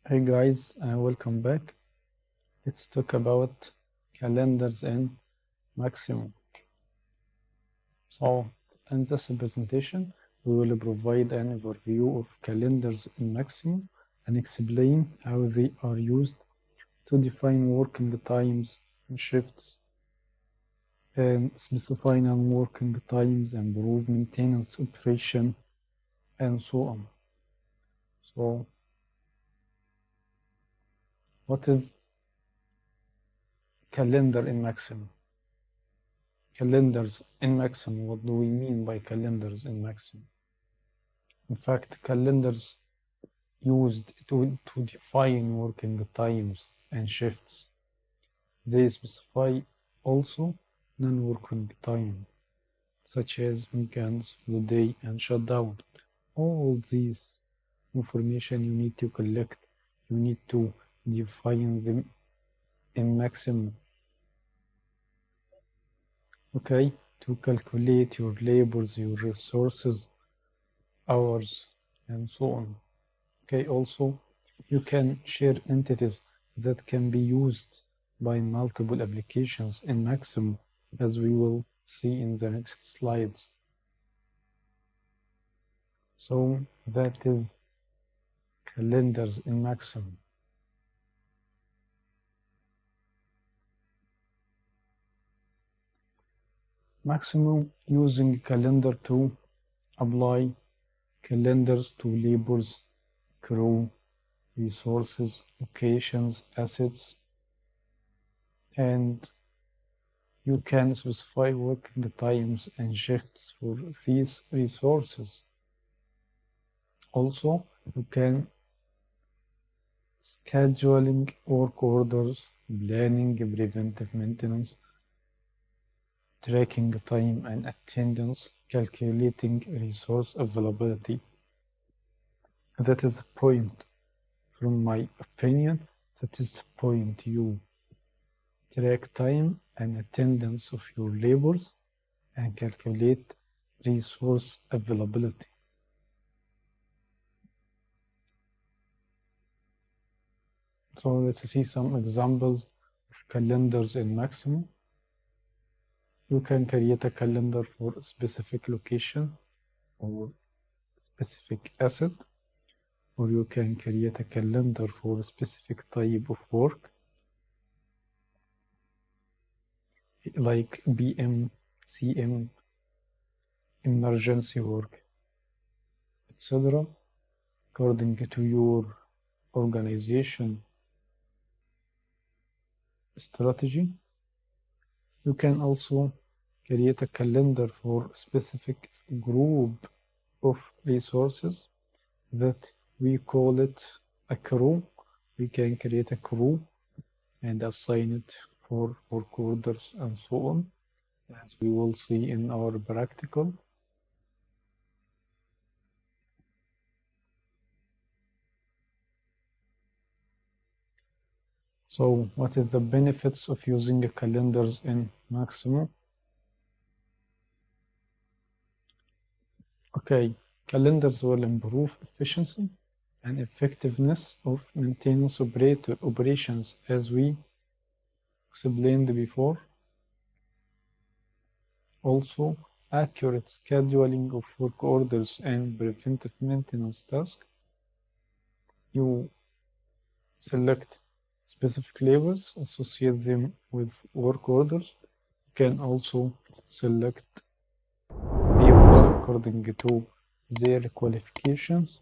Hey guys, welcome back. Let's talk about calendars in Maximo. So, in this presentation, we will provide an overview of calendars in Maximo and explain how they are used to define working times and shifts, and specify non-working times, improve maintenance operation, and so on. So, what is calendar in Maximo? Calendars in Maximo. What do we mean by calendars in Maximo? In fact, calendars used to define working times and shifts. They specify also non-working time, such as weekends, holiday, and shutdown. All these information you need to collect, you need to define them in Maximo. Okay, to calculate your labors, your resources, hours, and so on. Okay, also you can share entities that can be used by multiple applications in Maximo, as we will see in the next slides. So that is calendars in Maximo. Maximo using calendar to apply calendars to labors, crew, resources, locations, assets, and you can specify working times and shifts for these resources. Also, you can scheduling work orders, planning preventive maintenance, tracking time and attendance, calculating resource availability. That is the point. From my opinion, that is the point. You track time and attendance of your labors and calculate resource availability. So let's see some examples of calendars in Maximo. You can create a calendar for a specific location or specific asset, or you can create a calendar for a specific type of work, like BM, CM, emergency work, etc. According to your organization strategy. You can also create a calendar for a specific group of resources that we call it a crew. We can create a crew and assign it for work orders and so on, as we will see in our practical. So what is the benefits of using calendars in Maximo? Okay, calendars will improve efficiency and effectiveness of maintenance operations, as we explained before. Also, accurate scheduling of work orders and preventive maintenance tasks. You select specific labels, associate them with work orders. You can also select labels according to their qualifications.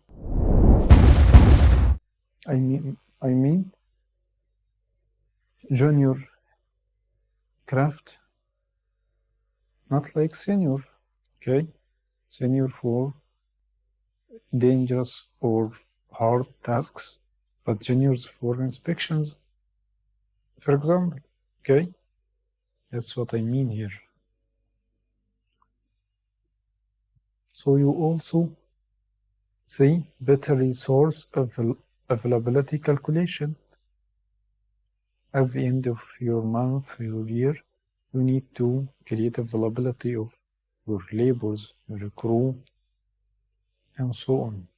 I mean junior craft, not like senior. Okay, senior for dangerous or hard tasks, but juniors for inspections, for example. Okay, that's what I mean here. So you also see better resource availability calculation. At the end of your month, your year, you need to create availability of your labors, your crew, and so on.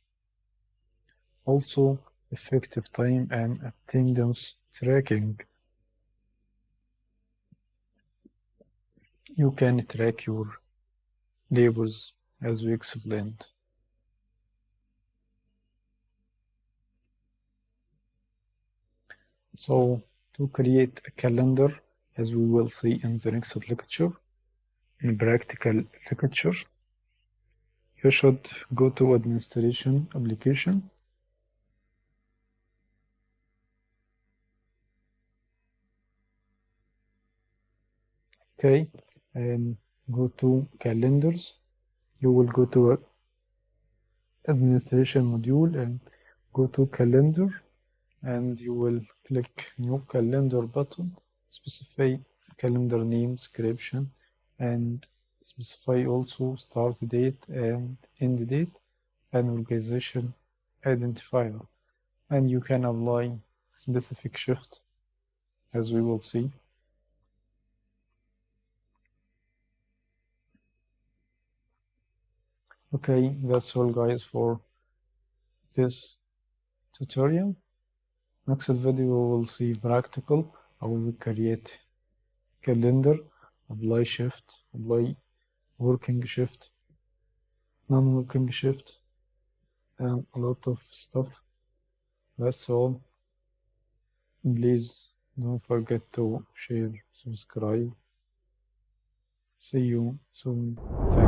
Also, effective time and attendance tracking. You can track your labors as we explained. So to create a calendar, as we will see in the next lecture, in practical lecture, you should go to administration application. Okay, and go to calendars. You will go to administration module and go to calendar, and you will click new calendar button, specify calendar name, description, and specify also start date and end date and organization identifier, and you can apply specific shift as we will see. Okay, that's all guys for this tutorial. Next video we will see practical how we create calendar, apply shift, apply working shift, non-working shift, and a lot of stuff. That's all. Please don't forget to share, subscribe. See you soon. Thanks.